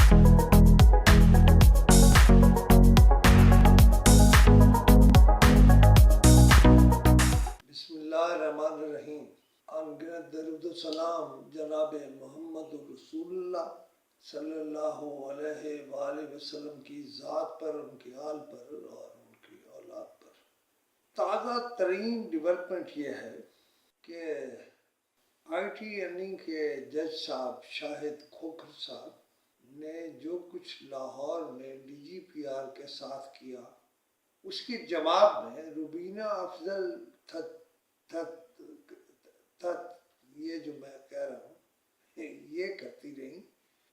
بسم اللہ الرحمن الرحیم۔ انگرد درود و سلام جناب محمد رسول اللہ صلی اللہ علیہ وآلہ وسلم کی ذات پر، ان کی آل پر اور ان کی اولاد پر۔ تازہ ترین ڈیولپمنٹ یہ ہے کہ آئی ٹی این کے جج صاحب شاہد کھوکھر صاحب نے جو کچھ لاہور میں ڈی جی پی آر کے ساتھ کیا، اس کے جواب میں روبینہ افضل یہ جو میں کہہ رہا ہوں یہ کرتی رہی۔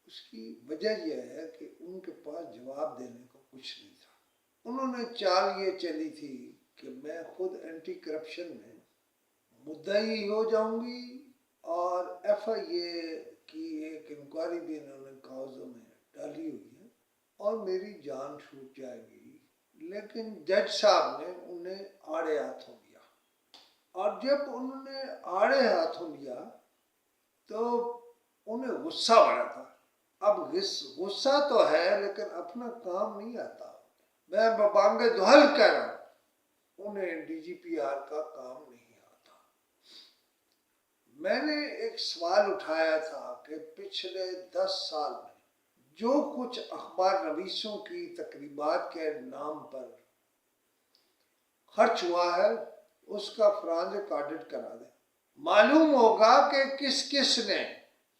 اس کی وجہ یہ ہے کہ ان کے پاس جواب دینے کو کچھ نہیں تھا۔ انہوں نے چال یہ چلی تھی کہ میں خود اینٹی کرپشن میں مدعی ہو جاؤں گی، اور ایف آئی اے کی ایک انکوائری بھی انہوں نے کاغذوں میں ڈالی ہوئی ہے، اور میری جان چھوٹ جائے گی۔ لیکن جج صاحب نے انہیں آڑے ہاتھوں لیا، اور جب انہوں نے آڑے ہاتھوں لیا تو انہیں غصہ بڑا تھا۔ اب غصہ تو ہے لیکن اپنا کام نہیں آتا۔ میں ببانگ دہل کہہ رہا ہوں، انہیں ڈی جی پی آر کا کام نہیں آتا۔ میں نے ایک سوال اٹھایا تھا کہ پچھلے 10 سال میں جو کچھ اخبار نویسوں کی تقریبات کے نام پر خرچ ہوا ہے اس کا فرانزک آڈٹ کرا دیں، معلوم ہوگا کہ کس کس نے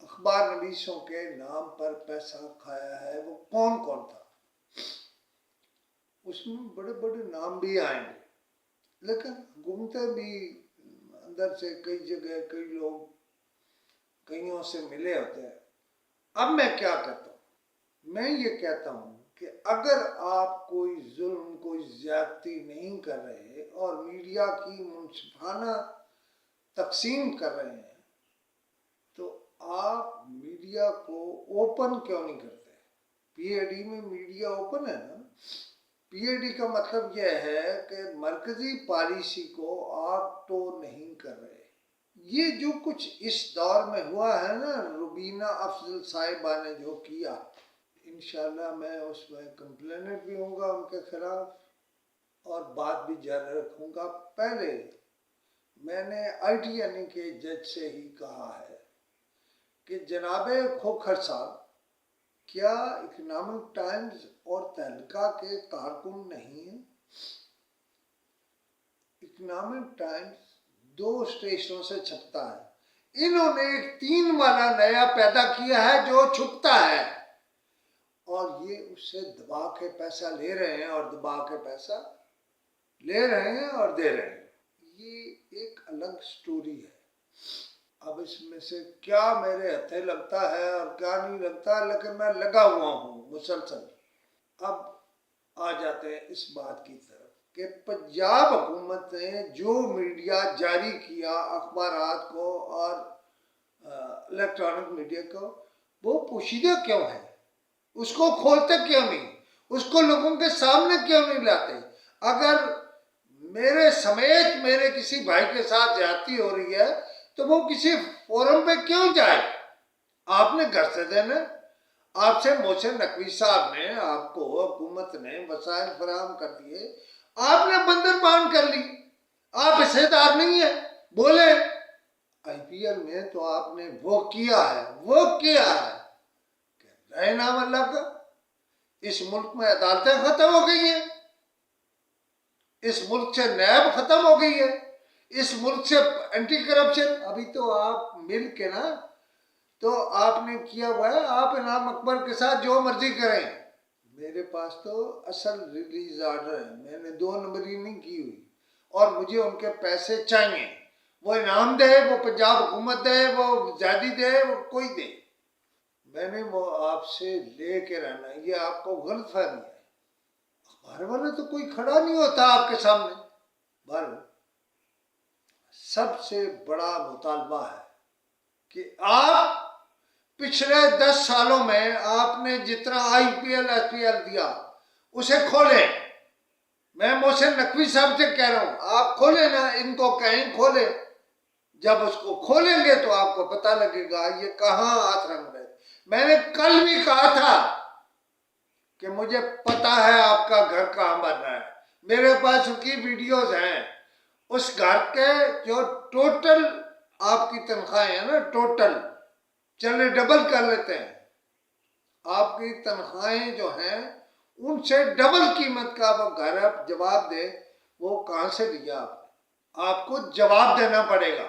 اخبار نویسوں کے نام پر پیسہ کھایا ہے، وہ کون کون تھا۔ اس میں بڑے بڑے نام بھی آئیں گے، لیکن حکومتیں بھی اندر سے کئی جگہ کئی لوگ کئیوں سے ملے ہوتے ہیں۔ اب میں کیا کہتا ہوں؟ میں یہ کہتا ہوں کہ اگر آپ کوئی ظلم کوئی زیادتی نہیں کر رہے اور میڈیا کی منصفانہ تقسیم کر رہے ہیں تو آپ میڈیا کو اوپن کیوں نہیں کرتے؟ پی اے ڈی میں میڈیا اوپن ہے نا۔ پی اے ڈی کا مطلب یہ ہے کہ مرکزی پالیسی کو آپ تو نہیں کر رہے۔ یہ جو کچھ اس دور میں ہوا ہے نا، روبینہ افضل صاحبہ نے جو کیا، انشاءاللہ میں اس میں کمپلینٹ بھی ہوں گا ان کے خلاف اور بات بھی جاری رکھوں گا۔ پہلے میں نے آئی ٹی این کے جج سے ہی کہا ہے کہ جناب کھوکھر صاحب کیا اکنامک ٹائمز اور تہلکہ کے کارکن نہیں ہیں؟ اکنامک ٹائمز 2 اسٹیشنوں سے چھپتا ہے، انہوں نے ایک 3 والا نیا پیدا کیا ہے جو چھپتا ہے، اور یہ اس سے دبا کے پیسہ لے رہے ہیں اور دبا کے پیسہ لے رہے ہیں اور دے رہے ہیں۔ یہ ایک الگ سٹوری ہے۔ اب اس میں سے کیا میرے ہتھے لگتا ہے اور کیا نہیں لگتا، لیکن میں لگا ہوا ہوں مسلسل۔ اب آ جاتے ہیں اس بات کی طرف کہ پنجاب حکومت نے جو میڈیا جاری کیا اخبارات کو اور الیکٹرانک میڈیا کو، وہ پوشیدہ کیوں ہے؟ اس کو کھولتے کیوں نہیں؟ اس کو لوگوں کے سامنے کیوں نہیں لاتے؟ اگر میرے سمیت میرے کسی بھائی کے ساتھ زیادتی ہو رہی ہے تو وہ کسی فورم پہ کیوں جائے؟ آپ نے گھر سے دینا، آپ سے محسن نقوی صاحب نے آپ کو حکومت نے وسائل فراہم کر دیے، آپ نے بندر بان کر لی، آپ حصے دار نہیں ہیں، بولے۔ آئی پی ایل میں تو آپ نے وہ کیا ہے کہ رہے نام اللہ کا۔ اس ملک میں عدالتیں ختم ہو گئی ہیں، اس ملک سے نیب ختم ہو گئی ہے، اس ملک سے اینٹی کرپشن۔ ابھی تو آپ مل کے نا تو آپ نے کیا ہوا ہے، آپ انعام اکبر کے ساتھ جو مرضی کریں۔ میرے پاس تو اصل ریلیز آرڈر ہے، میں نے 2 نمبری نہیں کی ہوئی، اور مجھے ان کے پیسے چاہیے۔ وہ انعام دے، وہ پنجاب حکومت دے، وہ زیادی دے، وہ کوئی دے، میں نے وہ آپ سے لے کے رہنا ہے۔ یہ آپ کو غلط فہمی ہے۔ اخبار والا تو کوئی کھڑا نہیں ہوتا آپ کے سامنے۔ سب سے بڑا مطالبہ ہے کہ آپ پچھلے 10 سالوں میں آپ نے جتنا I P L S P L دیا اسے کھولیں۔ میں محسن نقوی صاحب سے کہہ رہا ہوں، آپ کھولیں نا، ان کو کہیں کھولیں۔ جب اس کو کھولیں گے تو آپ کو پتہ لگے گا یہ کہاں ہاتھ رنگ رہے۔ میں نے کل بھی کہا تھا مجھے پتا ہے آپ کا گھر کہاں بن رہا ہے، میرے پاس اس کی ویڈیوز ہیں، اس گھر کے جو ٹوٹل آپ کی تنخواہیں ہیں نا، ٹوٹل چلے ڈبل کر لیتے ہیں، آپ کی تنخواہیں جو ہیں ان سے ڈبل قیمت کا وہ گھر، آپ جواب دے وہ کہاں سے لیا آپ کو جواب دینا پڑے گا۔